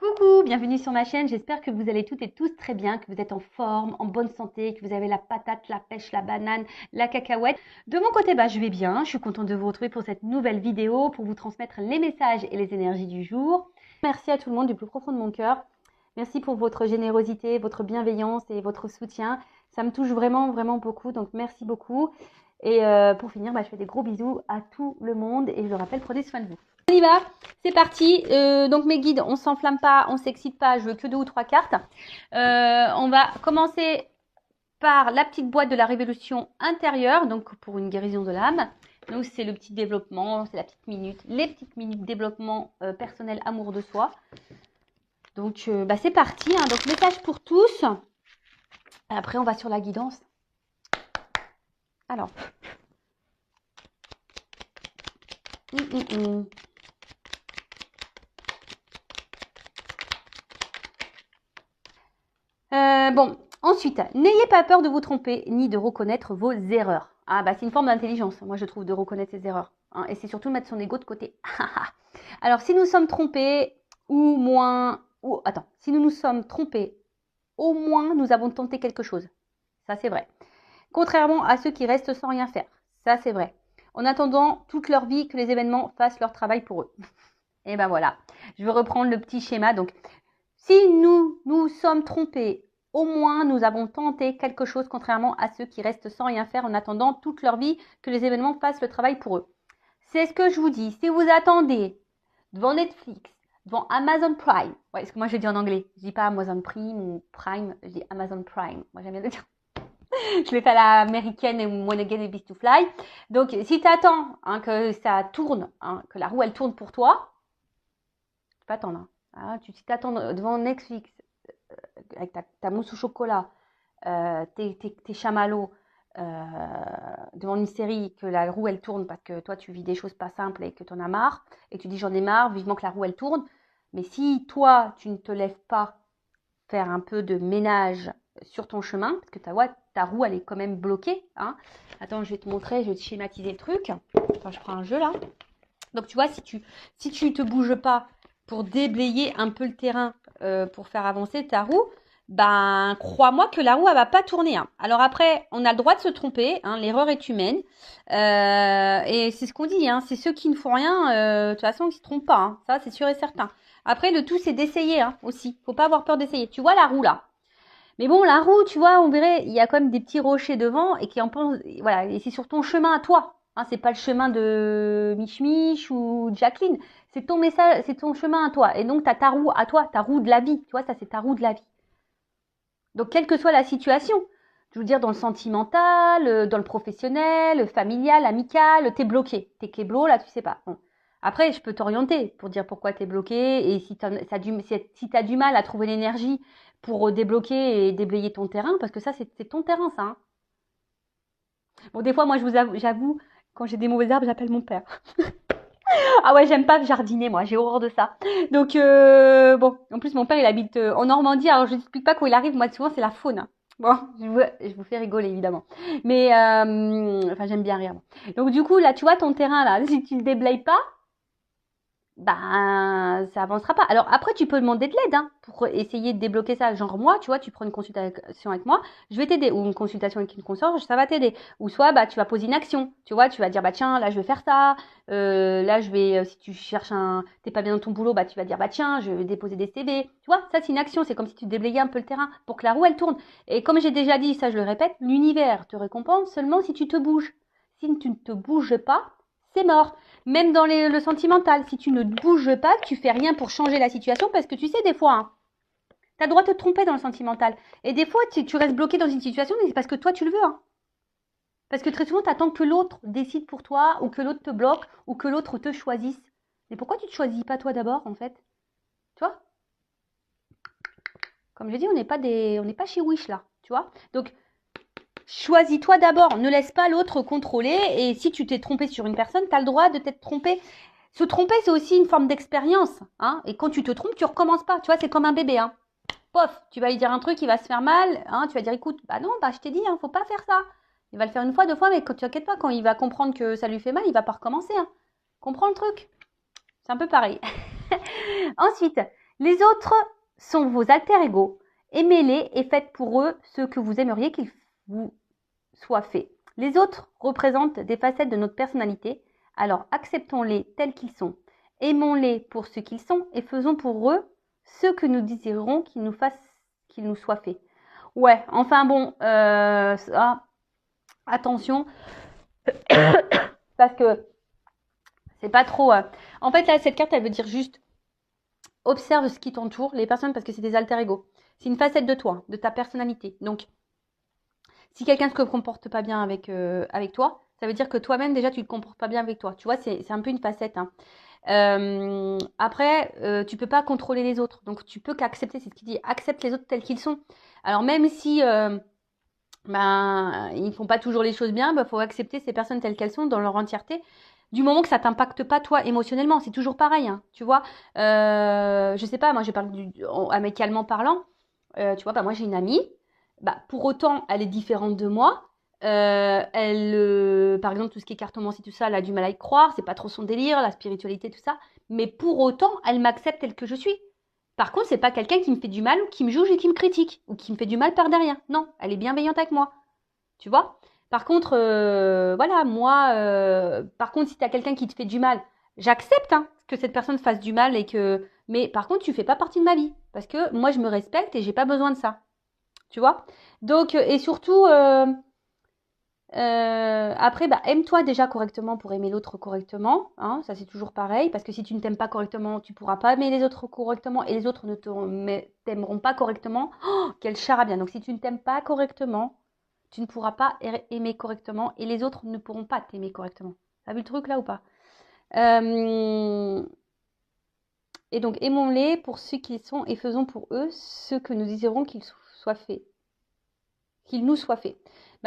Coucou, bienvenue sur ma chaîne, j'espère que vous allez toutes et tous très bien, que vous êtes en forme, en bonne santé, que vous avez la patate, la pêche, la banane, la cacahuète. De mon côté, je vais bien, je suis contente de vous retrouver pour cette nouvelle vidéo, pour vous transmettre les messages et les énergies du jour. Merci à tout le monde du plus profond de mon cœur. Merci pour votre générosité, votre bienveillance et votre soutien. Ça me touche vraiment, vraiment beaucoup, donc merci beaucoup. Et pour finir, je fais des gros bisous à tout le monde et je le rappelle, prenez soin de vous. On y va, c'est parti. Donc mes guides, on s'enflamme pas, on s'excite pas, je veux que 2 ou 3 cartes. On va commencer par la petite boîte de la révolution intérieure, donc pour une guérison de l'âme. Donc c'est le petit développement, c'est la petite minute, les petites minutes développement personnel, amour de soi. Donc c'est parti, hein. Donc message pour tous. Après on va sur la guidance. Alors. Bon, ensuite, n'ayez pas peur de vous tromper ni de reconnaître vos erreurs. Ah c'est une forme d'intelligence, moi je trouve, de reconnaître ses erreurs. Hein, et c'est surtout de mettre son ego de côté. Alors, si nous sommes trompés, si nous nous sommes trompés, au moins nous avons tenté quelque chose. Ça, c'est vrai. Contrairement à ceux qui restent sans rien faire. Ça, c'est vrai. En attendant toute leur vie que les événements fassent leur travail pour eux. Et voilà. Je vais reprendre le petit schéma. Donc, si nous nous sommes trompés, au moins nous avons tenté quelque chose, contrairement à ceux qui restent sans rien faire en attendant toute leur vie que les événements fassent le travail pour eux. C'est ce que je vous dis. Si vous attendez devant Netflix, devant Amazon Prime, parce que moi je dis en anglais, je dis pas Amazon Prime ou Prime, je dis Amazon Prime. Moi j'aime bien le dire. Je l'ai fait à l'américaine et When Again it Begins to Fly. Donc si tu attends que ça tourne, que la roue elle tourne pour toi, tu peux attendre. Si tu attends devant Netflix avec ta mousse au chocolat, tes chamallows, devant une série, que la roue elle tourne parce que toi tu vis des choses pas simples et que tu en as marre, et que tu dis j'en ai marre, vivement que la roue elle tourne. Mais si toi tu ne te lèves pas faire un peu de ménage sur ton chemin, parce que ta roue elle est quand même bloquée, hein. Attends, je vais te montrer, je vais te schématiser le truc. Attends, je prends un jeu là. Donc tu vois, si tu te bouges pas pour déblayer un peu le terrain, pour faire avancer ta roue, crois-moi que la roue elle va pas tourner, hein. Alors après, on a le droit de se tromper, hein, l'erreur est humaine, et c'est ce qu'on dit, hein, c'est ceux qui ne font rien, de toute façon ils se trompent pas, hein, ça c'est sûr et certain. Après le tout c'est d'essayer, hein, aussi, faut pas avoir peur d'essayer. Tu vois la roue là, mais bon la roue, tu vois, on verrait, il y a quand même des petits rochers devant et qui en pensent, voilà, et c'est sur ton chemin à toi, hein, c'est pas le chemin de Mich Mich ou Jacqueline, c'est ton message, c'est ton chemin à toi, et donc t'as ta roue à toi, ta roue de la vie, tu vois, ça c'est ta roue de la vie. Donc, quelle que soit la situation, je veux dire dans le sentimental, dans le professionnel, familial, amical, t'es bloqué. T'es kéblo, là, tu sais pas. Bon. Après, je peux t'orienter pour dire pourquoi t'es bloqué et si t'as du mal à trouver l'énergie pour débloquer et déblayer ton terrain, parce que ça, c'est ton terrain, ça. Hein. Bon, des fois, moi, j'avoue, quand j'ai des mauvais herbes, j'appelle mon père. Ah ouais, j'aime pas jardiner, moi, j'ai horreur de ça. Donc, bon, en plus, mon père, il habite en Normandie, alors je n'explique pas quand il arrive, moi, souvent, c'est la faune. Hein. Bon, je vous fais rigoler, évidemment. Mais, j'aime bien rire. Donc, du coup, là, tu vois, ton terrain, là, si tu le déblayes pas, ça avancera pas. Alors après, tu peux demander de l'aide, hein, pour essayer de débloquer ça. Genre moi, tu vois, tu prends une consultation avec moi, je vais t'aider. Ou une consultation avec une consorge, ça va t'aider. Ou soit, tu vas poser une action. Tu vois, tu vas dire, tiens, là, je vais faire ça. Là, je vais, si tu cherches t'es pas bien dans ton boulot, tu vas dire, tiens, je vais déposer des CV. Tu vois, ça, c'est une action. C'est comme si tu déblayais un peu le terrain pour que la roue, elle tourne. Et comme j'ai déjà dit, ça, je le répète, l'univers te récompense seulement si tu te bouges. Si tu ne te bouges pas, c'est mort. Même dans le sentimental, si tu ne bouges pas, que tu fais rien pour changer la situation, parce que tu sais, des fois, tu as le droit de te tromper dans le sentimental. Et des fois, tu restes bloqué dans une situation, mais c'est parce que toi, tu le veux. Hein. Parce que très souvent, tu attends que l'autre décide pour toi, ou que l'autre te bloque, ou que l'autre te choisisse. Mais pourquoi tu ne te choisis pas toi d'abord, en fait? Tu vois? Comme je dis, on n'est pas chez Wish, là. Tu vois? Donc, choisis-toi d'abord, ne laisse pas l'autre contrôler. Et si tu t'es trompé sur une personne, tu as le droit de t'être trompé. Se tromper, c'est aussi une forme d'expérience. Hein. Et quand tu te trompes, tu recommences pas. Tu vois, c'est comme un bébé. Hein. Pof, tu vas lui dire un truc, il va se faire mal. Hein. Tu vas dire, écoute, non, je t'ai dit, faut pas faire ça. Il va le faire une fois, deux fois, mais quand tu inquiètes pas, quand il va comprendre que ça lui fait mal, il va pas recommencer. Hein. Comprends le truc. C'est un peu pareil. Ensuite, Les autres sont vos alter-ego. Aimez-les et faites pour eux ce que vous aimeriez qu'ils vous soient faits. Les autres représentent des facettes de notre personnalité, alors acceptons-les tels qu'ils sont. Aimons-les pour ce qu'ils sont et faisons pour eux ce que nous désirerons qu'ils nous soient faits. Ouais, enfin bon, ça, attention, parce que c'est pas trop... En fait, là, cette carte, elle veut dire juste observe ce qui t'entoure, les personnes, parce que c'est des alter-ego. C'est une facette de toi, de ta personnalité. Donc, si quelqu'un ne se comporte pas bien avec toi, ça veut dire que toi-même, déjà, tu ne te comportes pas bien avec toi. Tu vois, c'est un peu une facette. Hein. Après, tu peux pas contrôler les autres. Donc, tu peux qu'accepter, c'est ce qu'il dit, accepte les autres tels qu'ils sont. Alors, même si ils font pas toujours les choses bien, faut accepter ces personnes telles qu'elles sont dans leur entièreté. Du moment que ça t'impacte pas toi émotionnellement, c'est toujours pareil, hein, tu vois. Je sais pas, moi je parle amicalement parlant. Tu vois, moi j'ai une amie. Pour autant, elle est différente de moi. Par exemple, tout ce qui est cartomancie, tout ça, elle a du mal à y croire. C'est pas trop son délire, la spiritualité, tout ça. Mais pour autant, elle m'accepte telle que je suis. Par contre, c'est pas quelqu'un qui me fait du mal ou qui me juge et qui me critique ou qui me fait du mal par derrière. Non, elle est bienveillante avec moi. Tu vois? Par contre, voilà, moi, par contre, si tu as quelqu'un qui te fait du mal, j'accepte hein, que cette personne fasse du mal et que. Mais par contre, tu fais pas partie de ma vie. Parce que moi, je me respecte et j'ai pas besoin de ça. Tu vois? Donc, et surtout, après, aime-toi déjà correctement pour aimer l'autre correctement. Hein, ça, c'est toujours pareil. Parce que si tu ne t'aimes pas correctement, tu ne pourras pas aimer les autres correctement. Et les autres ne t'aimeront pas correctement. Oh, quel charabia. Donc, si tu ne t'aimes pas correctement, tu ne pourras pas aimer correctement. Et les autres ne pourront pas t'aimer correctement. T'as vu le truc là ou pas? Et donc, aimons-les pour ce qu'ils sont et faisons pour eux ce que nous désirons qu'ils soient faits. Qu'il nous soit fait.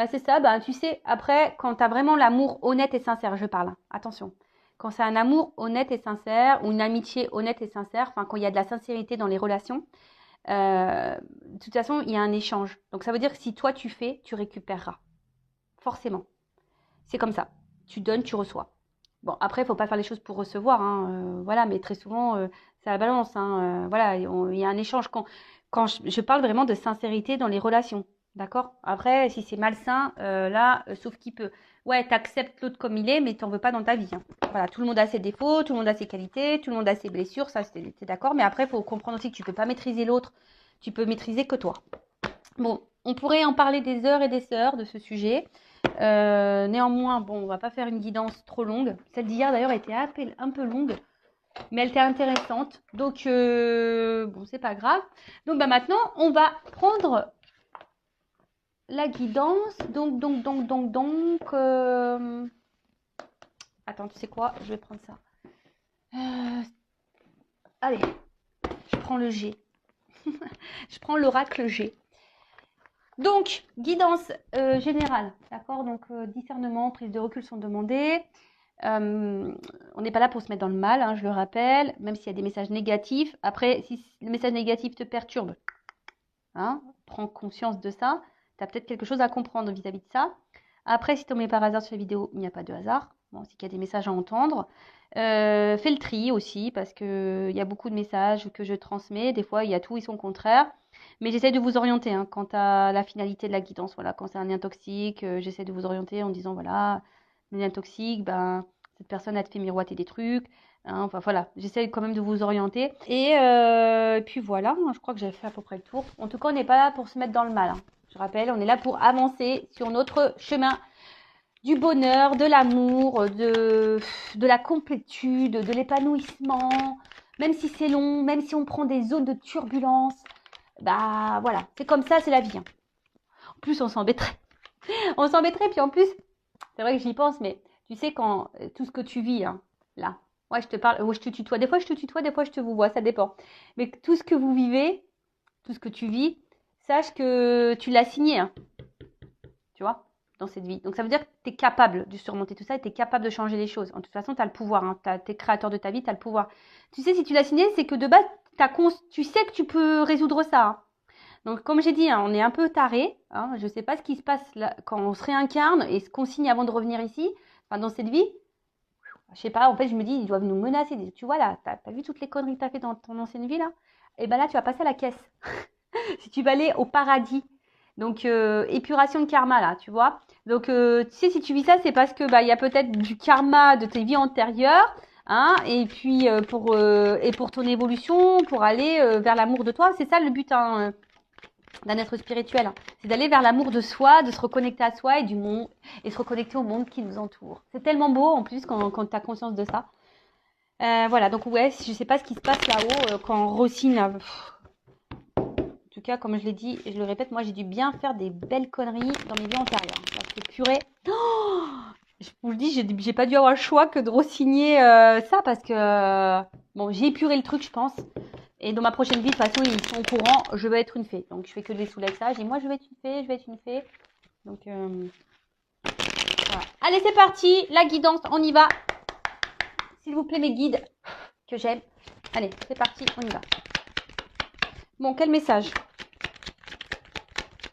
C'est ça, tu sais, après, quand tu as vraiment l'amour honnête et sincère, je parle, hein, attention. Quand c'est un amour honnête et sincère, ou une amitié honnête et sincère, quand il y a de la sincérité dans les relations, de toute façon, il y a un échange. Donc ça veut dire que si toi tu fais, tu récupéreras. Forcément. C'est comme ça. Tu donnes, tu reçois. Bon, après, il ne faut pas faire les choses pour recevoir, hein, voilà, mais très souvent, c'est la balance. Hein, voilà, il y a un échange. Quand je parle vraiment de sincérité dans les relations. D'accord? Après, si c'est malsain, là, sauf qui peut. Ouais, t'acceptes l'autre comme il est, mais t'en veux pas dans ta vie. Hein. Voilà, tout le monde a ses défauts, tout le monde a ses qualités, tout le monde a ses blessures, ça, t'es d'accord. Mais après, il faut comprendre aussi que tu peux pas maîtriser l'autre, tu peux maîtriser que toi. Bon, on pourrait en parler des heures et des heures de ce sujet. Néanmoins, bon, on va pas faire une guidance trop longue. Celle d'hier, d'ailleurs, était un peu longue, mais elle était intéressante. Donc, bon, c'est pas grave. Donc, maintenant, on va prendre la guidance. Attends, tu sais quoi? Je vais prendre ça. Allez, je prends le G. Je prends l'oracle G. Donc, guidance générale, d'accord? Donc, discernement, prise de recul sont demandées. On n'est pas là pour se mettre dans le mal, hein, je le rappelle, même s'il y a des messages négatifs. Après, si le message négatif te perturbe, hein, prends conscience de ça. Tu as peut-être quelque chose à comprendre vis-à-vis de ça. Après, si tu tombes par hasard sur la vidéo, il n'y a pas de hasard. Bon, c'est qu'il y a des messages à entendre. Fais le tri aussi, parce qu'il y a beaucoup de messages que je transmets. Des fois, il y a tout et son contraire. Mais j'essaie de vous orienter hein, quant à la finalité de la guidance. Voilà, quand c'est un lien toxique, j'essaie de vous orienter en disant, voilà, le lien toxique, cette personne, elle te fait miroiter des trucs. Hein, enfin voilà, j'essaie quand même de vous orienter. Et puis voilà, je crois que j'ai fait à peu près le tour. En tout cas, on n'est pas là pour se mettre dans le mal. Hein. Je rappelle, on est là pour avancer sur notre chemin du bonheur, de l'amour, de la complétude, de l'épanouissement. Même si c'est long, même si on prend des zones de turbulence, voilà, c'est comme ça, c'est la vie. Hein. En plus, on s'embêterait. On s'embêterait, puis en plus, c'est vrai que j'y pense, mais tu sais, quand tout ce que tu vis, hein, là, ouais, je te parle, je te tutoie. Des fois, je te tutoie, des fois, je te vous vois, ça dépend. Mais tout ce que vous vivez, tout ce que tu vis, sache que tu l'as signé, hein, tu vois, dans cette vie. Donc, ça veut dire que tu es capable de surmonter tout ça et tu es capable de changer les choses. En toute façon, tu as le pouvoir. Hein, tu es créateur de ta vie, tu as le pouvoir. Tu sais, si tu l'as signé, c'est que de base, tu sais que tu peux résoudre ça. Hein. Donc, comme j'ai dit, hein, on est un peu taré. Hein, je ne sais pas ce qui se passe là, quand on se réincarne et ce qu'on signe avant de revenir ici, dans cette vie. Je sais pas, en fait, je me dis, ils doivent nous menacer. Tu vois, là, t'as vu toutes les conneries que t'as fait dans ton ancienne vie, là? et ben là, tu vas passer à la caisse. Si tu vas aller au paradis. Donc, épuration de karma, là, tu vois. Donc, tu sais, si tu vis ça, c'est parce que bah, il y a peut-être du karma de tes vies antérieures, hein, et puis et pour ton évolution, pour aller vers l'amour de toi. C'est ça le but, hein, d'un être spirituel. C'est d'aller vers l'amour de soi, de se reconnecter à soi et du monde, et se reconnecter au monde qui nous entoure. C'est tellement beau, en plus, quand tu as conscience de ça. Voilà, donc ouais, je sais pas ce qui se passe là-haut quand Rossine en tout cas, comme je l'ai dit et je le répète, moi j'ai dû bien faire des belles conneries dans mes vies antérieures. Parce que purée, oh, je vous le dis, j'ai pas dû avoir le choix que de re-signer ça parce que bon, j'ai épuré le truc, je pense. Et dans ma prochaine vie, de toute façon, ils sont au courant, je vais être une fée. Donc je fais que des saouler avec ça. J'ai moi je vais être une fée, je vais être une fée. Donc voilà. Allez, c'est parti, la guidance, on y va. S'il vous plaît, mes guides que j'aime. Allez, c'est parti, on y va. Bon, quel message?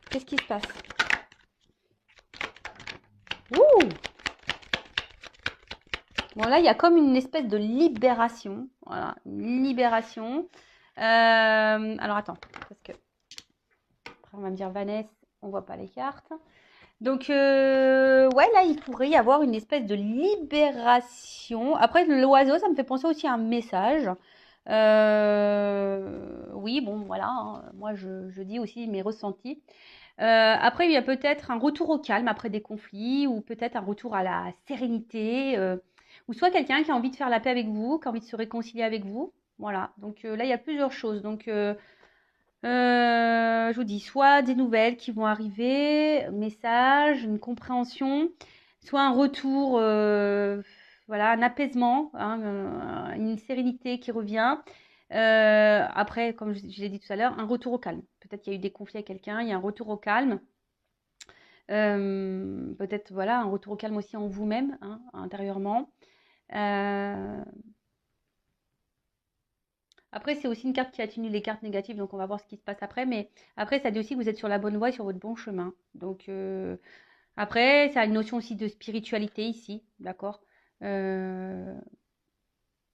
Qu'est-ce qui se passe? Ouh! Bon, là, il y a comme une espèce de libération. Voilà, une libération. Alors, attends, parce que après, on va me dire, Vanessa, on voit pas les cartes. Donc, ouais, là, il pourrait y avoir une espèce de libération. Après, l'oiseau, ça me fait penser aussi à un message. Oui, bon, voilà, hein, moi, je dis aussi mes ressentis. Après, il y a peut-être un retour au calme après des conflits ou peut-être un retour à la sérénité ou soit quelqu'un qui a envie de faire la paix avec vous, qui a envie de se réconcilier avec vous. Voilà, donc là, il y a plusieurs choses. Donc, je vous dis, soit des nouvelles qui vont arriver, message, une compréhension, soit un retour, voilà, un apaisement, hein, une sérénité qui revient. Après, comme je l'ai dit tout à l'heure, un retour au calme. Peut-être qu'il y a eu des conflits avec quelqu'un, il y a un retour au calme. Peut-être voilà un retour au calme aussi en vous-même, hein, intérieurement. Après, c'est aussi une carte qui atténue les cartes négatives, donc on va voir ce qui se passe après. Mais après, ça dit aussi que vous êtes sur la bonne voie et sur votre bon chemin. Donc après, ça a une notion aussi de spiritualité ici, d'accord. Euh,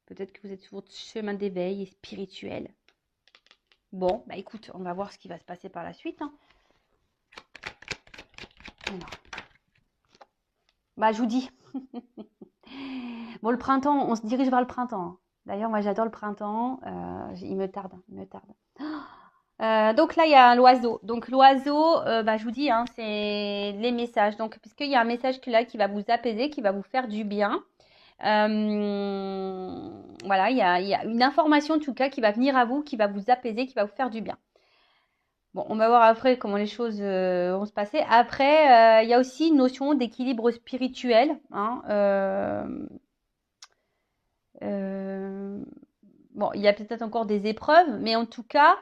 Peut-être que vous êtes sur votre chemin d'éveil et spirituel. Bon, bah écoute, on va voir ce qui va se passer par la suite, hein. Alors, bah je vous dis. Bon, le printemps, on se dirige vers le printemps, hein. D'ailleurs, moi j'adore le printemps. Il me tarde, il me tarde. Donc là, il y a l'oiseau. Donc l'oiseau, bah, je vous dis, hein, c'est les messages. Donc, puisqu'il y a un message là qui va vous apaiser, qui va vous faire du bien. Voilà, il y a une information en tout cas qui va venir à vous, qui va vous apaiser, qui va vous faire du bien. Bon, on va voir après comment les choses vont se passer. Après, il y a aussi une notion d'équilibre spirituel, hein. Euh, bon, il y a peut-être encore des épreuves, mais en tout cas,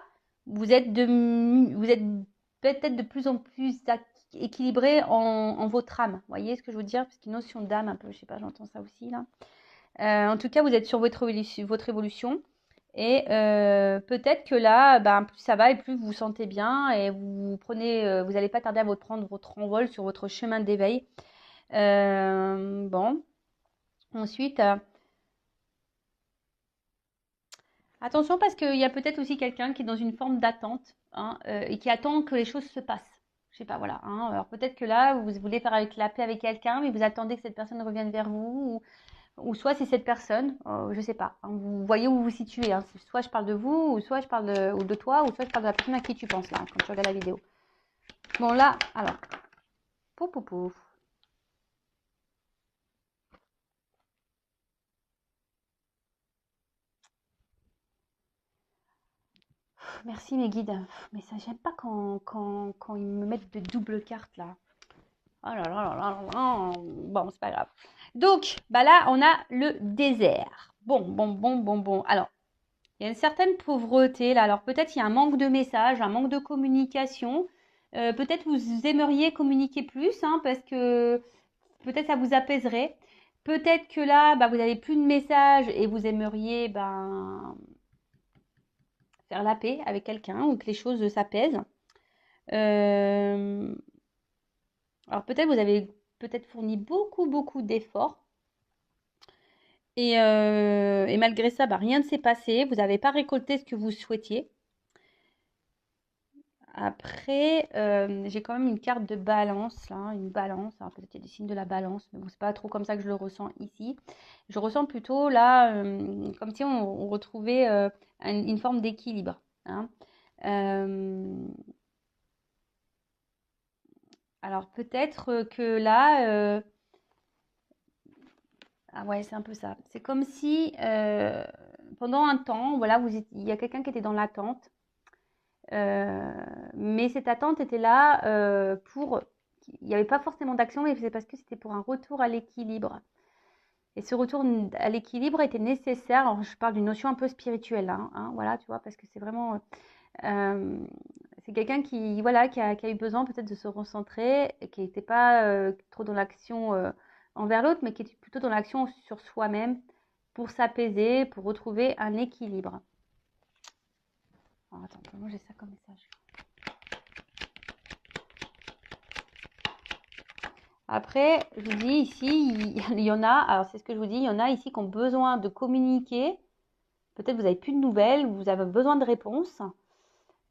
vous êtes peut-être de plus en plus équilibré en votre âme. Vous voyez ce que je veux dire? Parce qu'une notion d'âme, un peu, je sais pas, j'entends ça aussi là. En tout cas, vous êtes sur votre évolution. Et peut-être que là, ben, plus ça va et plus vous vous sentez bien et vous prenez, vous n'allez pas tarder à prendre votre envol sur votre chemin d'éveil. Bon, ensuite, attention parce qu'il y a peut-être aussi quelqu'un qui est dans une forme d'attente, hein, et qui attend que les choses se passent. Je sais pas, voilà, hein. Alors peut-être que là, vous voulez faire avec la paix avec quelqu'un, mais vous attendez que cette personne revienne vers vous, ou soit c'est cette personne, je sais pas, hein. Vous voyez où vous vous situez, hein. Soit je parle de vous, ou soit je parle ou de toi, ou soit je parle de la personne à qui tu penses là, quand tu regardes la vidéo. Bon là, alors, pouf pouf pouf. Merci mes guides. Mais ça, j'aime pas quand ils me mettent de doubles cartes là. Oh là là là là là. Bon, c'est pas grave. Donc, bah là, on a le désert. Bon. Alors, il y a une certaine pauvreté là. Alors, peut-être il y a un manque de messages, un manque de communication. Peut-être vous aimeriez communiquer plus, hein, parce que peut-être ça vous apaiserait. Peut-être que là, bah, vous n'avez plus de messages et vous aimeriez ben, faire la paix avec quelqu'un ou que les choses s'apaisent. Euh, alors peut-être vous avez peut-être fourni beaucoup d'efforts et malgré ça, bah, rien ne s'est passé. Vous n'avez pas récolté ce que vous souhaitiez. Après, j'ai quand même une carte de balance, là, une balance. Alors peut-être qu'il y a des signes de la balance, mais bon, c'est pas trop comme ça que je le ressens ici. Je ressens plutôt là, comme si on retrouvait une forme d'équilibre, hein. Euh, alors peut-être que là, ah ouais, c'est un peu ça. C'est comme si pendant un temps, voilà, il y a quelqu'un qui était dans l'attente. Euh, mais cette attente était là pour. Il n'y avait pas forcément d'action, mais c'est parce que c'était pour un retour à l'équilibre. Et ce retour à l'équilibre était nécessaire. Alors, je parle d'une notion un peu spirituelle, hein, voilà, tu vois, parce que c'est vraiment. euh, c'est quelqu'un qui, voilà, qui a eu besoin peut-être de se recentrer, et qui n'était pas trop dans l'action envers l'autre, mais qui était plutôt dans l'action sur soi-même pour s'apaiser, pour retrouver un équilibre. Alors, attends, comment j'ai ça comme message? Après, je vous dis ici, il y en a, alors c'est ce que je vous dis, il y en a ici qui ont besoin de communiquer. Peut-être vous n'avez plus de nouvelles, vous avez besoin de réponses.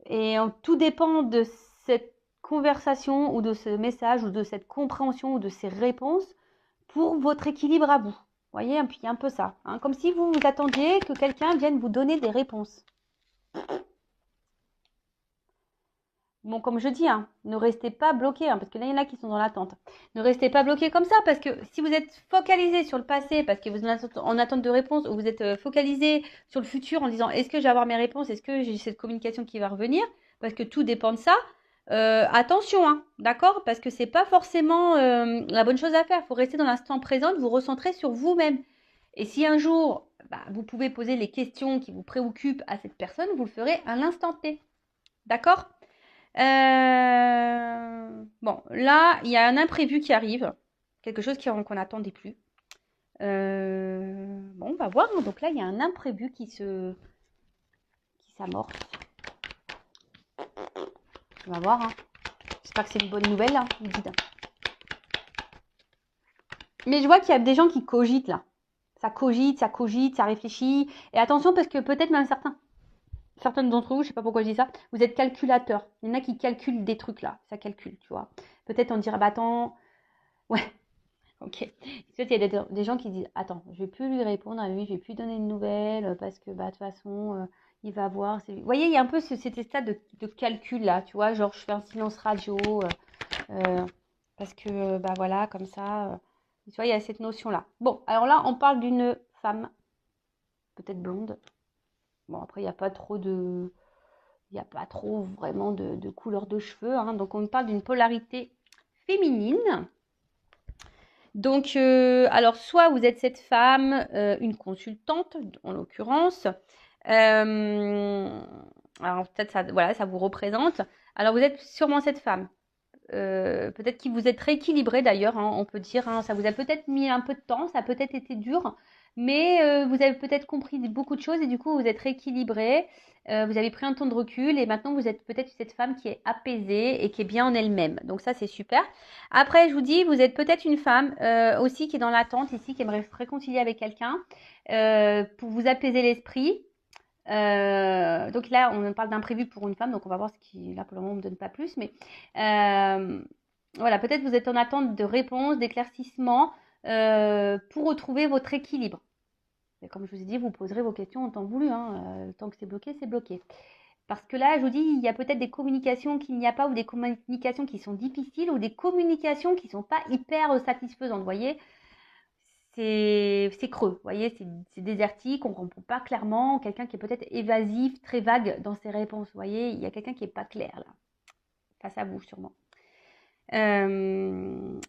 Et tout dépend de cette conversation ou de ce message ou de cette compréhension ou de ces réponses pour votre équilibre à vous. Vous voyez, puis il y a un peu ça, hein, comme si vous vous attendiez que quelqu'un vienne vous donner des réponses. Bon, comme je dis, hein, ne restez pas bloqué, hein, parce que là, il y en a qui sont dans l'attente. Ne restez pas bloqué comme ça, parce que si vous êtes focalisé sur le passé, parce que vous êtes en attente de réponse, ou vous êtes focalisé sur le futur en disant est-ce que je vais avoir mes réponses, est-ce que j'ai cette communication qui va revenir, parce que tout dépend de ça. Attention, hein, d'accord, parce que c'est pas forcément la bonne chose à faire. Il faut rester dans l'instant présent, vous recentrer sur vous-même. Et si un jour, vous pouvez poser les questions qui vous préoccupent à cette personne, vous le ferez à l'instant T, d'accord? Bon, là, il y a un imprévu qui arrive, quelque chose qu'on n'attendait plus. Bon, on va voir, hein. Donc là, il y a un imprévu qui s'amorce. On va voir, hein. J'espère que c'est une bonne nouvelle, hein, vous dites. Mais je vois qu'il y a des gens qui cogitent là. Ça cogite, ça réfléchit. Et attention, parce que peut-être même certaines d'entre vous, je sais pas pourquoi je dis ça, vous êtes calculateurs. Il y en a qui calculent des trucs là. Ça calcule, tu vois. Peut-être on dirait, attends, ouais. Ok. Peut-être il y a des gens qui disent attends, je vais plus lui répondre à lui, je vais plus donner de nouvelles parce que de toute façon il va voir. Vous voyez, il y a un peu cet état de calcul là, tu vois, genre je fais un silence radio parce que voilà, comme ça. Tu vois, il y a cette notion là. Bon, alors là, on parle d'une femme, peut-être blonde. Bon, après, il n'y a pas trop vraiment de couleur de cheveux, hein, donc on parle d'une polarité féminine. Donc, alors, soit vous êtes cette femme, une consultante en l'occurrence. Alors, peut-être ça, voilà, ça vous représente. Alors, vous êtes sûrement cette femme. Peut-être que vous êtes rééquilibré d'ailleurs, hein, on peut dire, hein, ça vous a peut-être mis un peu de temps, ça a peut-être été dur, mais vous avez peut-être compris beaucoup de choses et du coup vous êtes rééquilibré, vous avez pris un temps de recul et maintenant vous êtes peut-être cette femme qui est apaisée et qui est bien en elle-même. Donc ça c'est super. Après je vous dis, vous êtes peut-être une femme aussi qui est dans l'attente ici, qui aimerait se réconcilier avec quelqu'un pour vous apaiser l'esprit. Donc là, on parle d'imprévu pour une femme, donc on va voir ce qui, là pour le moment, on ne me donne pas plus, mais voilà, peut-être vous êtes en attente de réponses, d'éclaircissements pour retrouver votre équilibre. Et comme je vous ai dit, vous poserez vos questions en temps voulu, hein, tant que c'est bloqué, c'est bloqué. Parce que là, je vous dis, il y a peut-être des communications qu'il n'y a pas, ou des communications qui sont difficiles, ou des communications qui ne sont pas hyper satisfaisantes, vous voyez. C'est creux, vous voyez, c'est désertique, on ne comprend pas clairement, quelqu'un qui est peut-être évasif, très vague dans ses réponses, vous voyez, il y a quelqu'un qui n'est pas clair là, face à vous sûrement.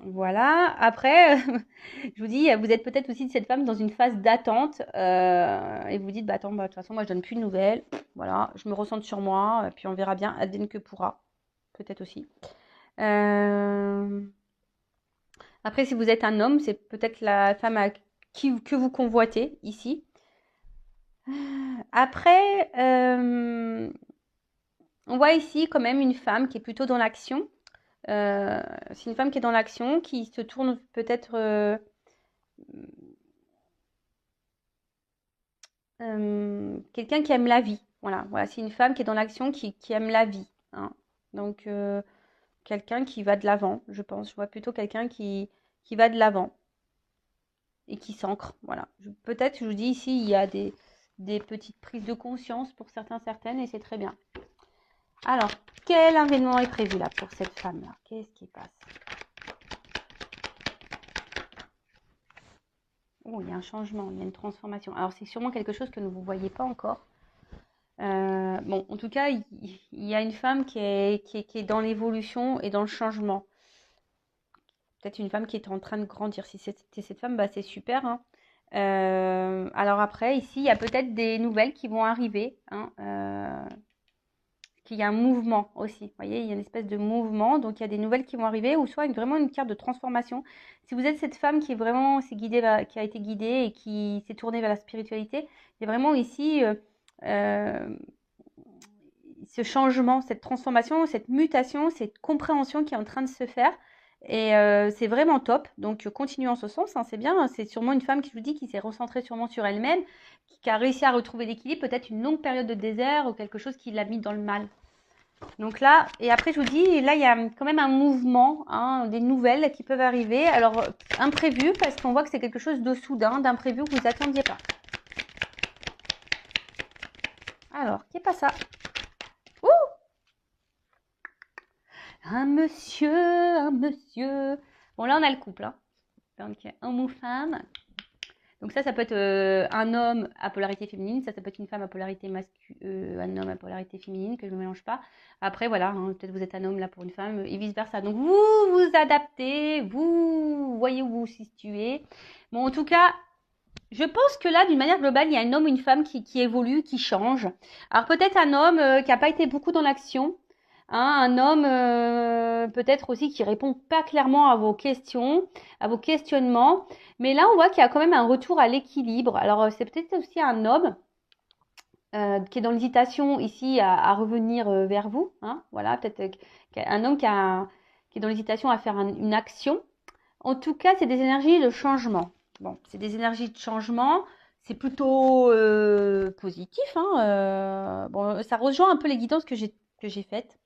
Voilà, après, je vous dis, vous êtes peut-être aussi de cette femme dans une phase d'attente et vous vous dites, attends, de toute façon, moi je donne plus de nouvelles, voilà, je me ressens sur moi, puis on verra bien, advienne que pourra, peut-être aussi. Après, si vous êtes un homme, c'est peut-être la femme que vous convoitez ici. Après, on voit ici quand même une femme qui est plutôt dans l'action. C'est une femme qui est dans l'action, qui se tourne peut-être quelqu'un qui aime la vie. Voilà, c'est une femme qui est dans l'action, qui aime la vie, hein. Donc, quelqu'un qui va de l'avant, je pense. Je vois plutôt quelqu'un qui va de l'avant et qui s'ancre. Voilà. Peut-être, je vous dis ici, il y a des petites prises de conscience pour certains, certaines, et c'est très bien. Alors, quel événement est prévu là pour cette femme-là? Qu'est-ce qui passe? Oh, il y a un changement, il y a une transformation. Alors, c'est sûrement quelque chose que vous ne voyez pas encore. Bon, en tout cas, il y a une femme qui est dans l'évolution et dans le changement. Peut-être une femme qui est en train de grandir. Si c'était cette femme, bah, c'est super, hein. Alors après, ici, il y a peut-être des nouvelles qui vont arriver, hein, qu'il y a un mouvement aussi. Vous voyez, il y a une espèce de mouvement, donc il y a des nouvelles qui vont arriver, ou soit vraiment une carte de transformation. Si vous êtes cette femme qui est vraiment qui a été guidée et qui s'est tournée vers la spiritualité, il y a vraiment ici ce changement, cette transformation, cette mutation, cette compréhension qui est en train de se faire. Et c'est vraiment top. Donc, continuez en ce sens, hein, c'est bien. C'est sûrement une femme qui, je vous dis, qui s'est recentrée sûrement sur elle-même, qui a réussi à retrouver l'équilibre, peut-être une longue période de désert ou quelque chose qui l'a mis dans le mal. Donc là, et après, je vous dis, là, il y a quand même un mouvement, hein, des nouvelles qui peuvent arriver. Alors, imprévu, parce qu'on voit que c'est quelque chose de soudain, d'imprévu que vous n'attendiez pas. Alors, qui est pas ça? Ouh! Un monsieur. Bon, là, on a le couple, hein. Donc, homme ou femme. Donc ça peut être un homme à polarité féminine, ça peut être une femme à polarité masculine, un homme à polarité féminine, que je ne mélange pas. Après, voilà, hein, peut-être vous êtes un homme là pour une femme, et vice-versa. Donc vous vous adaptez, vous voyez où vous vous situez. Bon, en tout cas, je pense que là, d'une manière globale, il y a un homme ou une femme qui évolue, qui change. Alors peut-être un homme qui n'a pas été beaucoup dans l'action, hein, un homme peut-être aussi qui répond pas clairement à vos questions, à vos questionnements. Mais là, on voit qu'il y a quand même un retour à l'équilibre. Alors c'est peut-être aussi un homme qui est dans l'hésitation ici à revenir vers vous. Hein, voilà, peut-être un homme qui est dans l'hésitation à faire une action. En tout cas, c'est des énergies de changement. Bon, c'est des énergies de changement. C'est plutôt positif. Hein, bon, ça rejoint un peu les guidances que j'ai faites.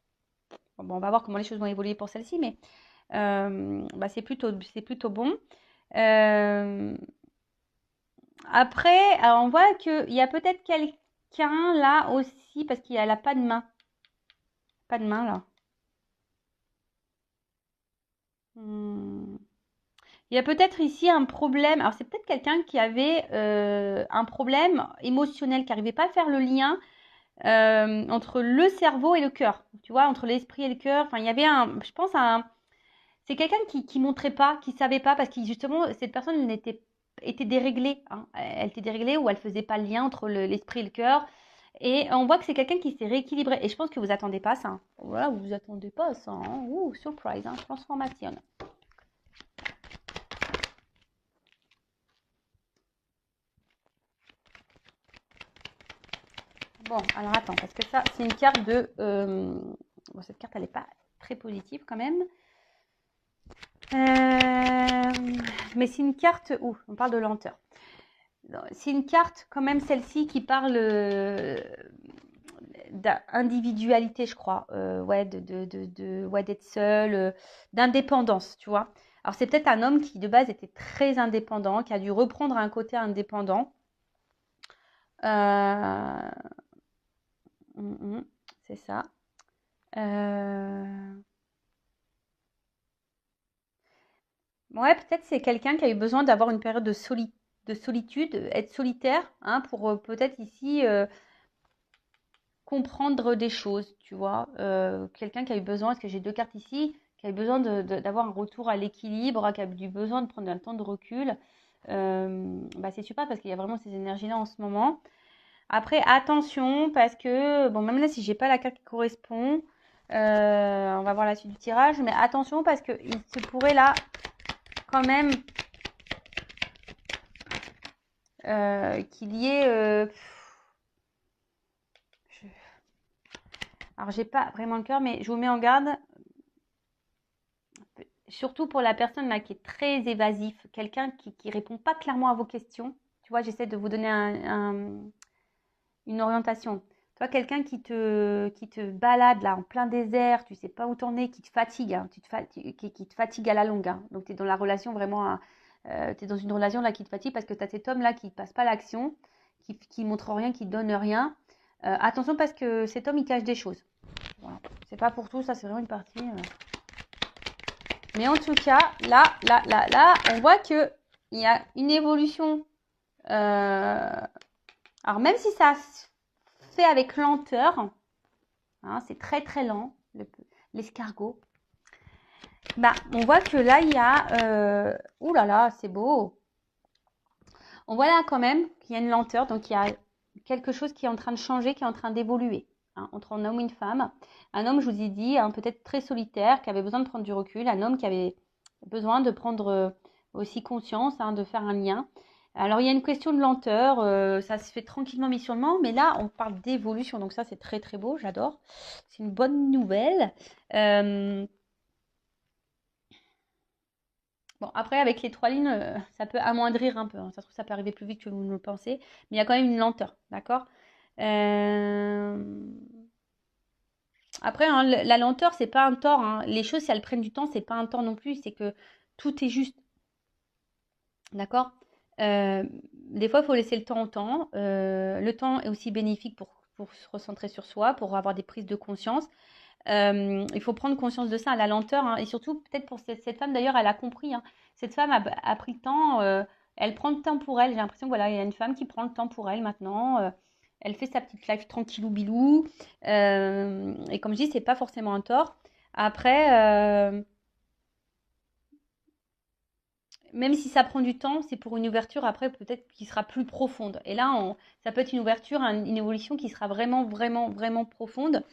Bon, on va voir comment les choses vont évoluer pour celle-ci, mais bah, c'est plutôt bon. Euh, Après, alors on voit qu'il y a peut-être quelqu'un là aussi, parce qu'il n'a pas de main. Pas de main là. Hmm. Il y a peut-être ici un problème. Alors, c'est peut-être quelqu'un qui avait un problème émotionnel, qui n'arrivait pas à faire le lien entre le cerveau et le cœur. Tu vois, entre l'esprit et le cœur. Enfin, il y avait je pense, c'est quelqu'un qui montrait pas, qui savait pas, parce que justement, cette personne était déréglée. Hein. Elle était déréglée ou elle faisait pas le lien entre l'esprit et le cœur. Et on voit que c'est quelqu'un qui s'est rééquilibré. Et je pense que vous attendez pas ça. Hein. Voilà, vous attendez pas ça. Hein. Ouh, surprise, hein, transformation. Bon, alors attends, parce que ça, c'est une carte de... Bon, cette carte, elle n'est pas très positive quand même. Mais c'est une carte... Ouh, on parle de lenteur. C'est une carte, quand même, celle-ci, qui parle d'individualité, je crois. Ouais, ouais, d'être seul, d'indépendance, tu vois. Alors, c'est peut-être un homme qui, de base, était très indépendant, qui a dû reprendre un côté indépendant. Euh, c'est ça. Ouais, peut-être c'est quelqu'un qui a eu besoin d'avoir une période de solitude, être solitaire, hein, pour peut-être ici comprendre des choses, tu vois. Quelqu'un qui a eu besoin, parce que j'ai deux cartes ici, qui a eu besoin d'avoir un retour à l'équilibre, qui a eu besoin de prendre un temps de recul. Bah, c'est super parce qu'il y a vraiment ces énergies-là en ce moment. Après, attention, parce que, bon, même là, si j'ai pas la carte qui correspond, on va voir la suite du tirage, mais attention parce qu'il se pourrait là, quand même, qu'il y ait... Alors, j'ai pas vraiment le cœur, mais je vous mets en garde, surtout pour la personne là qui est très évasif, quelqu'un qui répond pas clairement à vos questions. Tu vois, j'essaie de vous donner une orientation. vois quelqu'un qui te balade là en plein désert, tu sais pas où t'en es, qui te fatigue, hein, qui te fatigue à la longue. Hein. Donc tu es dans la relation vraiment, tu es dans une relation là qui te fatigue parce que tu as cet homme là qui passe pas l'action, qui montre rien, qui donne rien. Attention parce que cet homme il cache des choses. Voilà. C'est pas pour tout, ça c'est vraiment une partie. Mais en tout cas, là, on voit que il y a une évolution. Alors même si ça se fait avec lenteur, hein, c'est très très lent, l'escargot. Bah, on voit que là, il y a... ouh là là, c'est beau. On voit là quand même qu'il y a une lenteur, donc il y a quelque chose qui est en train de changer, qui est en train d'évoluer. Hein, entre un homme et une femme. Un homme, je vous ai dit, hein, peut-être très solitaire, qui avait besoin de prendre du recul. Un homme qui avait besoin de prendre aussi conscience, hein, de faire un lien. Alors, il y a une question de lenteur. Ça se fait tranquillement, missionnement. Mais là, on parle d'évolution. Donc ça, c'est très, très beau. J'adore. C'est une bonne nouvelle. Bon, après, avec les 3 lignes, ça peut amoindrir un peu. Hein. Ça se trouve, ça peut arriver plus vite que vous ne le pensez. Mais il y a quand même une lenteur. D'accord Après, hein, la lenteur, c'est pas un tort. Hein. Les choses, si elles prennent du temps, c'est pas un tort non plus. C'est que tout est juste. D'accord Des fois, il faut laisser le temps au temps. Le temps est aussi bénéfique pour se recentrer sur soi, pour avoir des prises de conscience. Il faut prendre conscience de ça, la lenteur. Hein, et surtout, peut-être pour cette femme, d'ailleurs, elle a compris. Hein. Cette femme a pris le temps. Elle prend le temps pour elle. J'ai l'impression que voilà, il y a une femme qui prend le temps pour elle maintenant. Elle fait sa petite life tranquillou bilou. Et comme je dis, c'est pas forcément un tort. Après, même si ça prend du temps, c'est pour une ouverture après peut-être qui sera plus profonde. Et là, ça peut être une ouverture, une évolution qui sera vraiment, vraiment, vraiment profonde.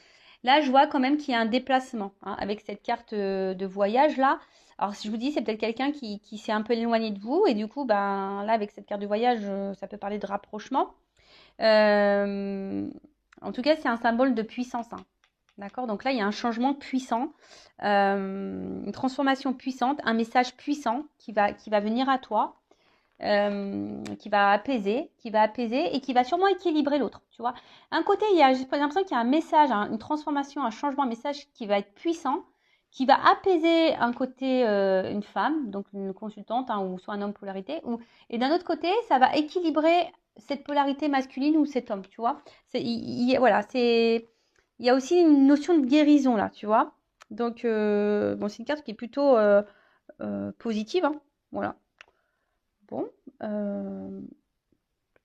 Là, je vois quand même qu'il y a un déplacement hein, avec cette carte de voyage là. Alors, si je vous dis, c'est peut-être quelqu'un qui s'est un peu éloigné de vous et du coup, ben là, avec cette carte de voyage, ça peut parler de rapprochement. En tout cas, c'est un symbole de puissance. Hein. D'accord? Donc là, il y a un changement puissant, une transformation puissante, un message puissant qui va venir à toi, qui va apaiser et qui va sûrement équilibrer l'autre. Tu vois? Un côté, j'ai l'impression qu'il y a un message, hein, une transformation, un changement, un message qui va être puissant, qui va apaiser un côté une femme, donc une consultante, hein, ou soit un homme polarité, et d'un autre côté, ça va équilibrer cette polarité masculine ou cet homme, tu vois. Voilà, il y a aussi une notion de guérison là, tu vois. Donc, bon, c'est une carte qui est plutôt positive, hein, voilà. Bon,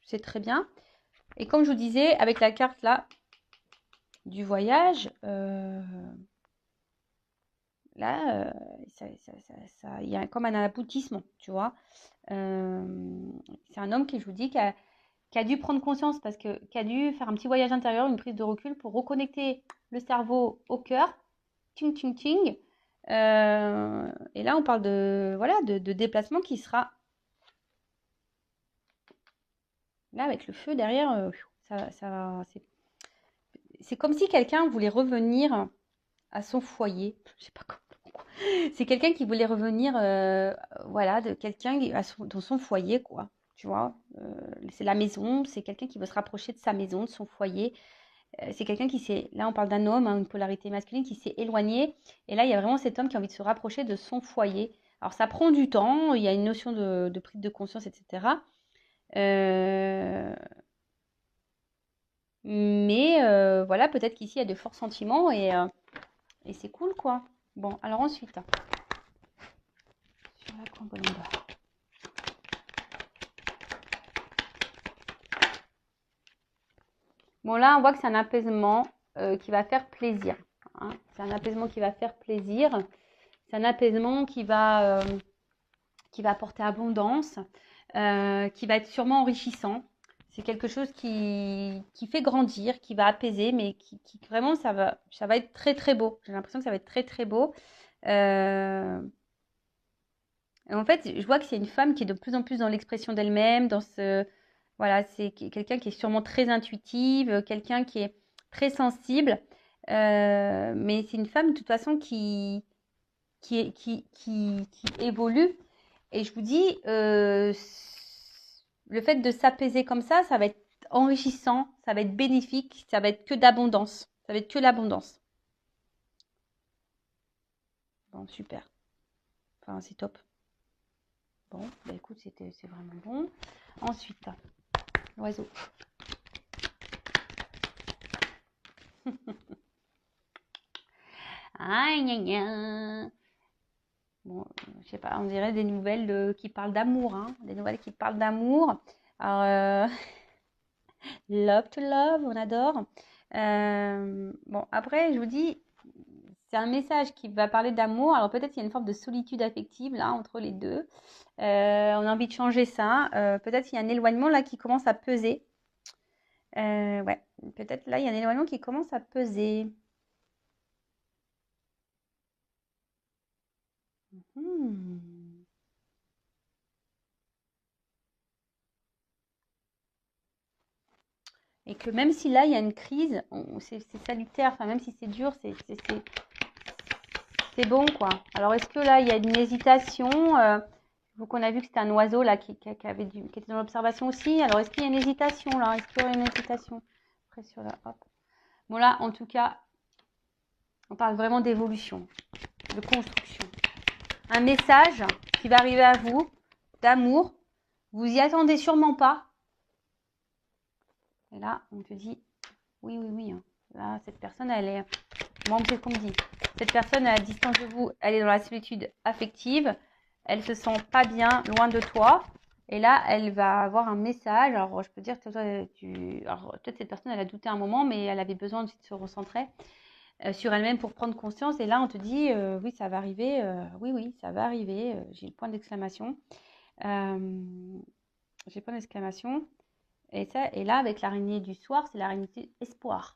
c'est très bien. Et comme je vous disais, avec la carte là du voyage, là, il y a comme un aboutissement, tu vois. C'est un homme qui, je vous dis, qui a dû prendre conscience parce que qui a dû faire un petit voyage intérieur, une prise de recul pour reconnecter le cerveau au cœur. Ting, ting, ting. Et là, on parle de, voilà, de déplacement qui sera là avec le feu derrière. C'est comme si quelqu'un voulait revenir à son foyer. Je sais pas comment. C'est quelqu'un qui voulait revenir, voilà, de quelqu'un dans son foyer, quoi. Tu vois, c'est la maison, c'est quelqu'un qui veut se rapprocher de sa maison, de son foyer. C'est quelqu'un qui s'est, là on parle d'un homme, hein, une polarité masculine qui s'est éloigné. Et là, il y a vraiment cet homme qui a envie de se rapprocher de son foyer. Alors ça prend du temps, il y a une notion de prise de conscience, etc. Mais voilà, peut-être qu'ici il y a de forts sentiments et c'est cool quoi. Bon, alors ensuite, sur la combinaison. Bon, là, on voit que c'est un apaisement qui va faire plaisir. Hein. C'est un apaisement qui va faire plaisir. C'est un apaisement qui va apporter abondance, qui va être sûrement enrichissant. C'est quelque chose qui fait grandir, qui va apaiser, mais qui vraiment, ça va être très, très beau. J'ai l'impression que ça va être très, très beau. En fait, je vois que c'est une femme qui est de plus en plus dans l'expression d'elle-même, dans ce... Voilà, c'est quelqu'un qui est sûrement très intuitive, quelqu'un qui est très sensible. Mais c'est une femme, de toute façon, qui évolue. Et je vous dis, le fait de s'apaiser comme ça va être enrichissant, ça va être bénéfique, ça va être que d'abondance. Ça va être que l'abondance. Bon, super. Enfin, c'est top. Bon, bah écoute, c'est vraiment bon. Ensuite, l'oiseau. Aïe, aïe, aïe. Bon, je sais pas, on dirait des nouvelles qui parlent d'amour, hein. Des nouvelles qui parlent d'amour. Alors, love to love, on adore. Bon, après, je vous dis, c'est un message qui va parler d'amour. Alors peut-être qu'il y a une forme de solitude affective là entre les deux. On a envie de changer ça. Peut-être qu'il y a un éloignement là qui commence à peser. Ouais, peut-être là il y a un éloignement qui commence à peser. Et que même si là il y a une crise, c'est salutaire. Enfin même si c'est dur, c'est bon quoi. Alors est-ce que là il y a une hésitation Vous qu'on a vu que c'était un oiseau là qui était dans l'observation aussi. Alors est-ce qu'il y a une hésitation là Est-ce qu'il y aurait une hésitation après sur la hop. Bon là en tout cas, on parle vraiment d'évolution, de construction. Un message qui va arriver à vous, d'amour. Vous y attendez sûrement pas. Et là on te dit oui oui oui. Là cette personne elle est, moi c'est ce qu'on me dit. Cette personne à distance de vous, elle est dans la solitude affective. Elle se sent pas bien loin de toi. Et là, elle va avoir un message. Alors, je peux dire que toi, alors peut-être cette personne, elle a douté un moment, mais elle avait besoin de se recentrer sur elle-même pour prendre conscience. Et là, on te dit, oui, ça va arriver. Oui, oui, ça va arriver. J'ai le point d'exclamation. J'ai le point d'exclamation. Et là, avec l'araignée du soir, c'est l'araignée espoir.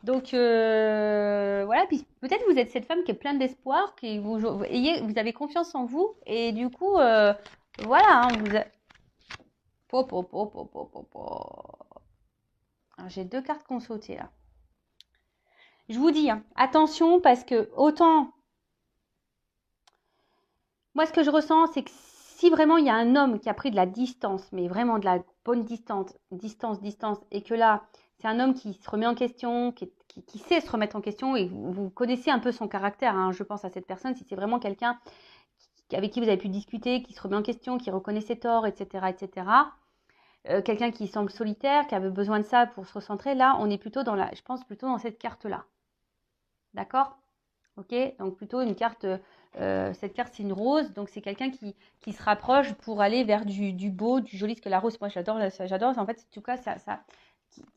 Donc voilà, puis peut-être vous êtes cette femme qui est pleine d'espoir, vous avez confiance en vous, et du coup, voilà, hein, j'ai 2 cartes qui ont sauté là. Je vous dis, hein, attention, parce que autant, moi ce que je ressens, c'est que si vraiment il y a un homme qui a pris de la distance, mais vraiment de la bonne distance, et que là, c'est un homme qui se remet en question, qui sait se remettre en question, et vous connaissez un peu son caractère, hein, je pense à cette personne, si c'est vraiment quelqu'un avec qui vous avez pu discuter, qui se remet en question, qui reconnaît ses torts, etc., etc., quelqu'un qui semble solitaire, qui avait besoin de ça pour se recentrer, là, on est plutôt je pense plutôt dans cette carte-là. D'accord ? Ok ? Donc plutôt une carte, cette carte c'est une rose, donc c'est quelqu'un qui se rapproche pour aller vers du beau, du joli, parce que la rose, moi j'adore, en fait, en tout cas, ça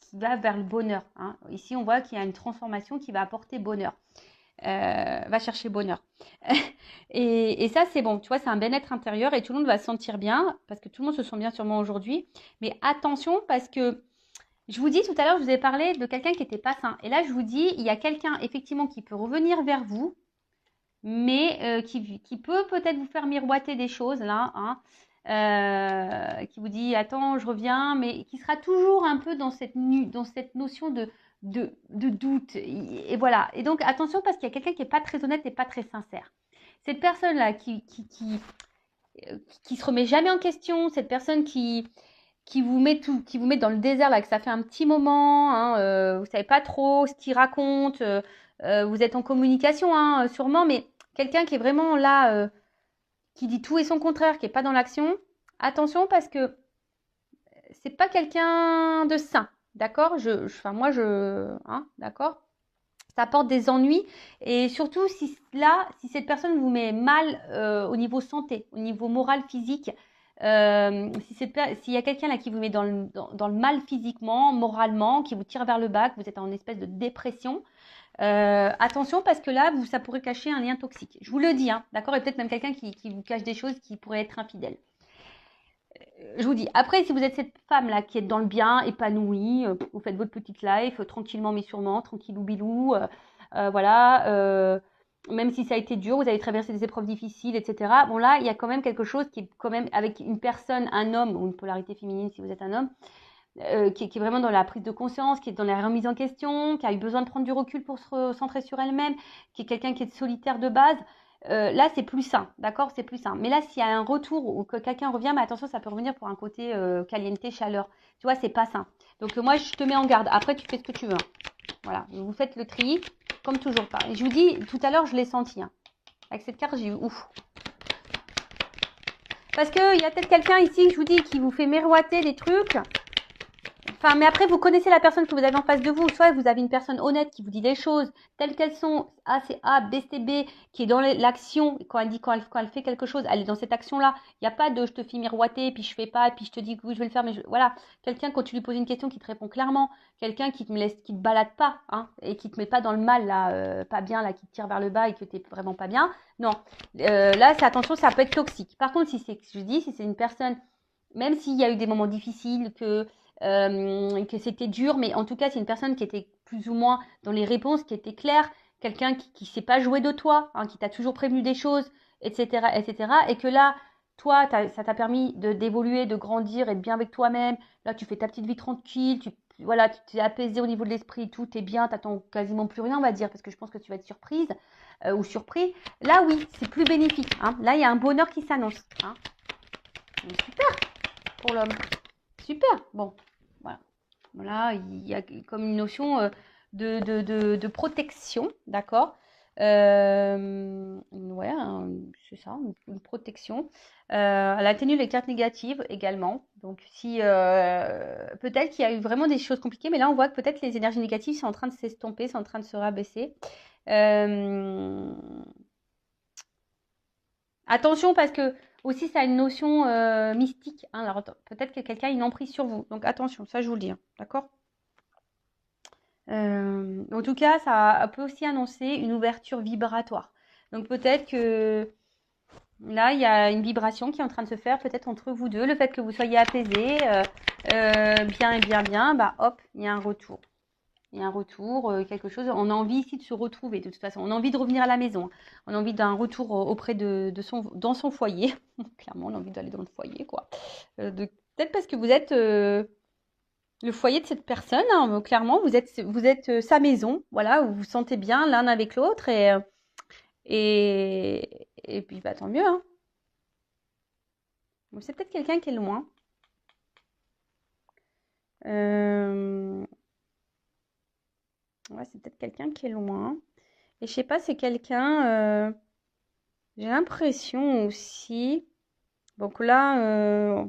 qui va vers le bonheur. Hein. Ici, on voit qu'il y a une transformation qui va apporter bonheur. Va chercher bonheur. et ça, c'est bon. Tu vois, c'est un bien-être intérieur et tout le monde va se sentir bien parce que tout le monde se sent bien sûrement aujourd'hui. Mais attention parce que je vous dis tout à l'heure, je vous ai parlé de quelqu'un qui n'était pas sain. Et là, je vous dis, il y a quelqu'un effectivement qui peut revenir vers vous, mais qui peut peut-être vous faire miroiter des choses là, hein, qui vous dit attends, je reviens, mais qui sera toujours un peu dans cette notion de doute. Et voilà. Et donc attention parce qu'il y a quelqu'un qui n'est pas très honnête et pas très sincère. Cette personne-là qui se remet jamais en question, cette personne qui vous met dans le désert là, que ça fait un petit moment, hein, vous savez pas trop ce qu'il raconte, vous êtes en communication, hein, sûrement, mais quelqu'un qui est vraiment là, qui dit tout et son contraire, qui est pas dans l'action, attention parce que c'est pas quelqu'un de sain, d'accord ? Hein, d'accord ? Ça apporte des ennuis et surtout si cette personne vous met mal au niveau santé, au niveau moral, physique, s'il y a quelqu'un là qui vous met dans le mal physiquement, moralement, qui vous tire vers le bas, que vous êtes en espèce de dépression, attention parce que là, ça pourrait cacher un lien toxique. Je vous le dis, hein, d'accord ? Et peut-être même quelqu'un qui vous cache des choses qui pourraient être infidèles. Je vous dis, après, si vous êtes cette femme-là qui est dans le bien, épanouie, vous faites votre petite life, tranquillement mais sûrement, tranquillou bilou, voilà, même si ça a été dur, vous avez traversé des épreuves difficiles, etc. Bon là, il y a quand même quelque chose qui est quand même avec une personne, un homme, ou une polarité féminine si vous êtes un homme, qui est vraiment dans la prise de conscience, qui est dans la remise en question, qui a eu besoin de prendre du recul pour se recentrer sur elle-même, qui est quelqu'un qui est solitaire de base. là, c'est plus sain, d'accord? C'est plus sain. Mais là, s'il y a un retour ou que quelqu'un revient, mais attention, ça peut revenir pour un côté caliente, chaleur. Tu vois, c'est pas sain. Donc, moi, je te mets en garde. Après, tu fais ce que tu veux. Hein. Voilà, vous faites le tri, comme toujours. Et je vous dis, tout à l'heure, je l'ai senti. Hein. Avec cette carte, j'ai eu ouf. Parce qu'il y a peut-être quelqu'un ici, je vous dis, qui vous fait miroiter des trucs. Enfin, mais après, vous connaissez la personne que vous avez en face de vous. Soit vous avez une personne honnête qui vous dit les choses telles qu'elles sont. A, c'est A, B, c'est B, qui est dans l'action. Quand elle dit, quand elle fait quelque chose, elle est dans cette action-là. Il n'y a pas de je te fais miroiter, puis je fais pas, puis je te dis que oui, je vais le faire. Mais voilà. Quelqu'un, quand tu lui poses une question, qui te répond clairement. Quelqu'un qui te balade pas, hein, et qui te met pas dans le mal, là, pas bien, là, qui te tire vers le bas et que tu n'es vraiment pas bien. Non. Là, c'est attention, ça peut être toxique. Par contre, si c'est une personne, même s'il y a eu des moments difficiles, que c'était dur, mais en tout cas, c'est une personne qui était plus ou moins dans les réponses, qui était claire, quelqu'un qui ne s'est pas joué de toi, hein, qui t'a toujours prévenu des choses, etc., etc., et que là, toi, ça t'a permis d'évoluer, de grandir, être bien avec toi-même. Là, tu fais ta petite vie tranquille, voilà, tu t'es apaisé au niveau de l'esprit, tout est bien, t'attends quasiment plus rien, on va dire, parce que je pense que tu vas être surprise ou surpris. Là, oui, c'est plus bénéfique. Hein. Là, il y a un bonheur qui s'annonce. Hein. Super pour l'homme. Super. Bon, voilà. Voilà, il y a comme une notion de protection, d'accord? Ouais, c'est ça, une protection. Elle atténue les cartes négatives également. Donc, si peut-être qu'il y a eu vraiment des choses compliquées, mais là, on voit que peut-être les énergies négatives sont en train de s'estomper, sont en train de se rabaisser. Attention parce que aussi ça a une notion mystique. Hein, alors peut-être que quelqu'un a une emprise sur vous. Donc attention, ça je vous le dis. Hein, d'accord? En tout cas, ça peut aussi annoncer une ouverture vibratoire. Donc peut-être que là, il y a une vibration qui est en train de se faire peut-être entre vous deux. Le fait que vous soyez apaisés, bien et bien bien, bah hop, il y a un retour. Il y a un retour, quelque chose. On a envie ici de se retrouver de toute façon. On a envie de revenir à la maison. On a envie d'un retour auprès dans son foyer. Clairement, on a envie d'aller dans le foyer, quoi. Peut-être parce que vous êtes le foyer de cette personne. Hein, clairement, vous êtes sa maison. Voilà, où vous vous sentez bien l'un avec l'autre. Et puis, bah, tant mieux. Hein. Bon, c'est peut-être quelqu'un qui est loin. Ouais, c'est peut-être quelqu'un qui est loin. Et je sais pas, c'est quelqu'un. J'ai l'impression aussi. Donc là,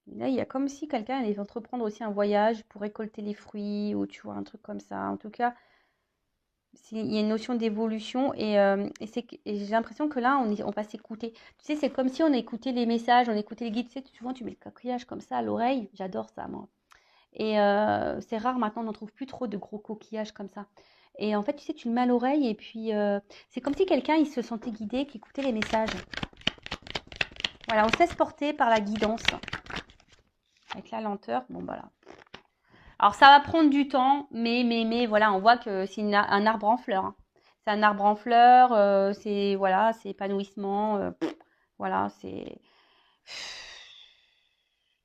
il y a comme si quelqu'un allait entreprendre aussi un voyage pour récolter les fruits ou tu vois, un truc comme ça. En tout cas, il y a une notion d'évolution et j'ai l'impression que là, on va s'écouter. Tu sais, c'est comme si on écoutait les messages, on écoutait les guides. Tu sais, souvent, tu mets le coquillage comme ça à l'oreille. J'adore ça, moi. Et c'est rare maintenant, on n'en trouve plus trop de gros coquillages comme ça. Et en fait, tu sais, tu le mets à l'oreille et puis c'est comme si quelqu'un, il se sentait guidé, qui écoutait les messages. Voilà, on se laisse porter par la guidance. Avec la lenteur, bon voilà. Alors ça va prendre du temps, mais voilà, on voit que c'est un arbre en fleurs. Hein. C'est un arbre en fleurs, c'est voilà, c'est épanouissement, voilà, c'est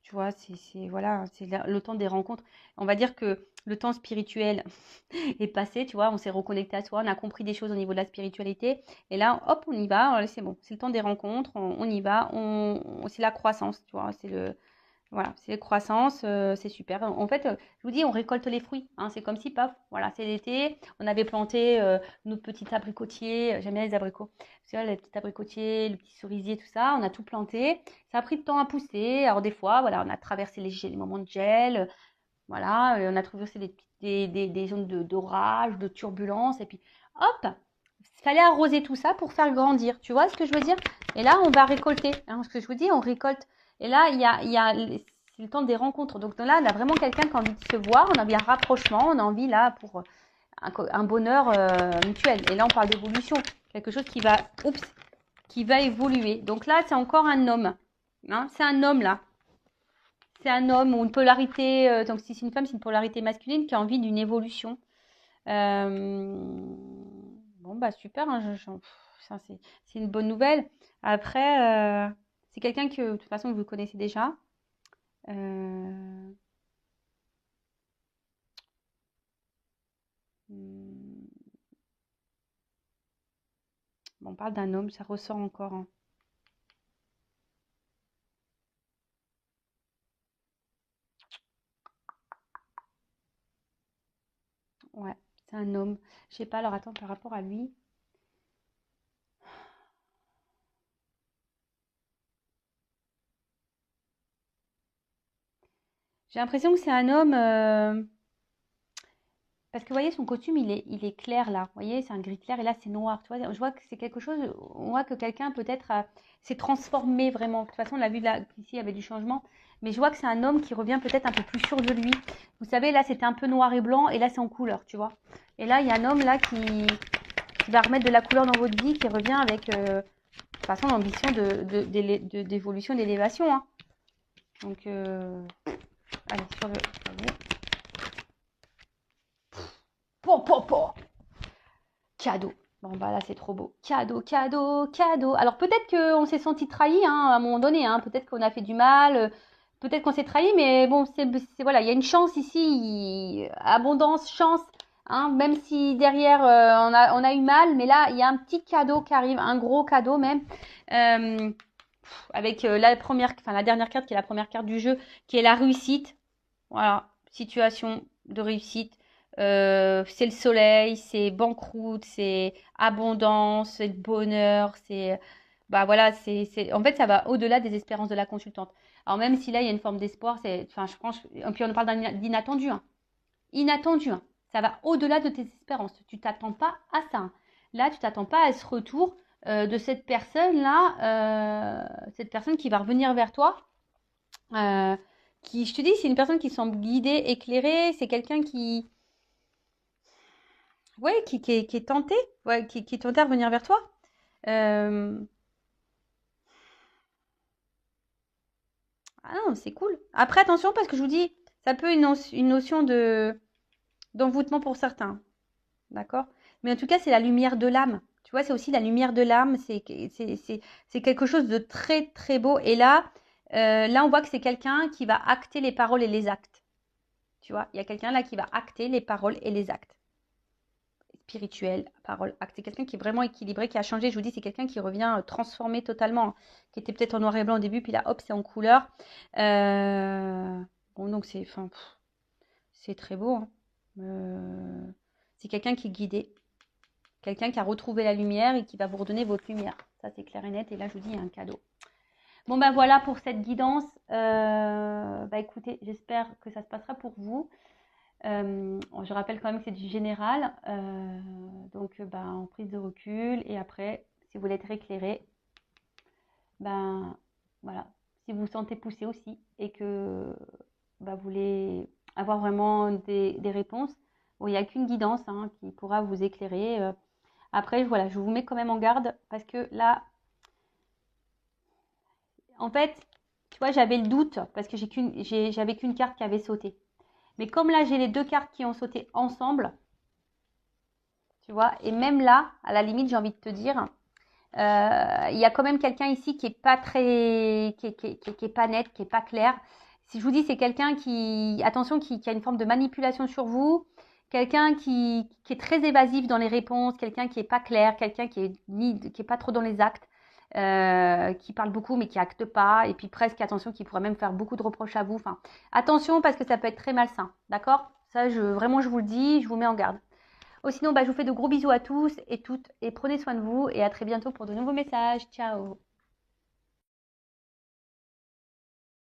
tu vois, c'est voilà, c'est le temps des rencontres. On va dire que le temps spirituel est passé, tu vois, on s'est reconnecté à soi, on a compris des choses au niveau de la spiritualité, et là, hop, on y va, c'est bon, c'est le temps des rencontres, on y va, c'est la croissance, tu vois, voilà, c'est croissance, c'est super. En fait, je vous dis, on récolte les fruits. Hein, c'est comme si, paf, voilà, c'est l'été. On avait planté nos petits abricotiers. J'aime bien les abricots. Tu vois, les petits abricotiers, les petits cerisiers, tout ça. On a tout planté. Ça a pris du temps à pousser. Alors des fois, voilà, on a traversé les moments de gel. Voilà, on a traversé des zones d'orage, de turbulence. Et puis, hop, il fallait arroser tout ça pour faire grandir. Tu vois ce que je veux dire? Et là, on va récolter. Hein, ce que je vous dis, on récolte. Et là, c'est le temps des rencontres. Donc là, on a vraiment quelqu'un qui a envie de se voir, on a envie d'un rapprochement, on a envie là pour un bonheur mutuel. Et là, on parle d'évolution. Quelque chose qui va évoluer. Donc là, c'est encore un homme. Hein, c'est un homme là. C'est un homme ou une polarité. Donc si c'est une femme, c'est une polarité masculine qui a envie d'une évolution. Bon, bah super, hein, ça, c'est une bonne nouvelle. Après, c'est quelqu'un que de toute façon vous connaissez déjà. Euh, hmm, Bon, on parle d'un homme, ça ressort encore, hein. Ouais, c'est un homme. Je sais pas, alors attends, par rapport à lui. J'ai l'impression que c'est un homme. Parce que vous voyez, son costume, il est clair là. Vous voyez, c'est un gris clair et là, c'est noir. Tu vois, je vois que c'est quelque chose. On voit que quelqu'un peut-être s'est transformé vraiment. De toute façon, on l'a vu là, ici, il y avait du changement. Mais je vois que c'est un homme qui revient peut-être un peu plus sûr de lui. Vous savez, là, c'était un peu noir et blanc et là, c'est en couleur, tu vois. Et là, il y a un homme là qui va remettre de la couleur dans votre vie, qui revient avec, de toute façon, l'ambition d'évolution, d'élévation, hein. Donc, allez, sur le. Allez. Po, po, po. Cadeau. Bon, bah là, c'est trop beau. Cadeau, cadeau, cadeau. Alors, peut-être qu'on s'est senti trahi, hein, à un moment donné, hein. Peut-être qu'on a fait du mal. Peut-être qu'on s'est trahi, mais bon, voilà, il y a une chance ici. Abondance, chance. Hein, même si derrière, on a eu mal. Mais là, il y a un petit cadeau qui arrive. Un gros cadeau, même. Avec la dernière carte qui est la première carte du jeu, qui est la réussite. Voilà, situation de réussite. C'est le soleil, c'est banqueroute, c'est abondance, c'est le bonheur, c'est bah voilà, en fait ça va au-delà des espérances de la consultante. Alors même si là il y a une forme d'espoir, enfin je pense, et puis on parle d'inattendu, hein. Inattendu, hein. Ça va au-delà de tes espérances. Tu t'attends pas à ça, hein. Là tu t'attends pas à ce retour de cette personne-là, cette personne qui va revenir vers toi. Euh, je te dis, c'est une personne qui semble guidée, éclairée. C'est quelqu'un ouais, qui est tenté, ouais, qui est tenté à revenir vers toi. Euh, Ah non, c'est cool. Après, attention, parce que je vous dis, ça peut une notion d'envoûtement pour certains, d'accord? Mais en tout cas, c'est la lumière de l'âme. Tu vois, c'est aussi la lumière de l'âme. C'est quelque chose de très, très beau. Et là, on voit que c'est quelqu'un qui va acter les paroles et les actes. Tu vois, il y a quelqu'un là qui va acter les paroles et les actes. Spirituel, parole, acte. C'est quelqu'un qui est vraiment équilibré, qui a changé. Je vous dis, c'est quelqu'un qui revient transformé totalement, hein, qui était peut-être en noir et blanc au début, puis là, hop, c'est en couleur. Bon, donc c'est très beau, hein. C'est quelqu'un qui est guidé, quelqu'un qui a retrouvé la lumière et qui va vous redonner votre lumière. Ça, c'est clair et net. Et là, je vous dis, il y a un cadeau. Bon, ben voilà pour cette guidance. Bah écoutez, j'espère que ça se passera pour vous. Je rappelle quand même que c'est du général, donc en prise de recul. Et après, si vous voulez être éclairé, ben voilà, si vous vous sentez poussé aussi et que vous voulez avoir vraiment des réponses, bon, il n'y a qu'une guidance, hein, qui pourra vous éclairer. Après, voilà, je vous mets quand même en garde parce que là, en fait, tu vois, j'avais le doute parce que j'avais qu'une carte qui avait sauté. Mais comme là, j'ai les deux cartes qui ont sauté ensemble, tu vois, et même là, à la limite, j'ai envie de te dire, il y a quand même quelqu'un ici qui est pas très, qui est pas net, qui est pas clair. Si je vous dis, c'est quelqu'un attention, qui a une forme de manipulation sur vous, quelqu'un qui est très évasif dans les réponses, quelqu'un qui est pas clair, quelqu'un qui est pas trop dans les actes, qui parle beaucoup mais qui acte pas, et puis presque, attention, qui pourrait même faire beaucoup de reproches à vous. Enfin, attention parce que ça peut être très malsain, d'accord? Ça, vraiment, je vous le dis, je vous mets en garde. Sinon, je vous fais de gros bisous à tous et toutes et prenez soin de vous et à très bientôt pour de nouveaux messages. Ciao!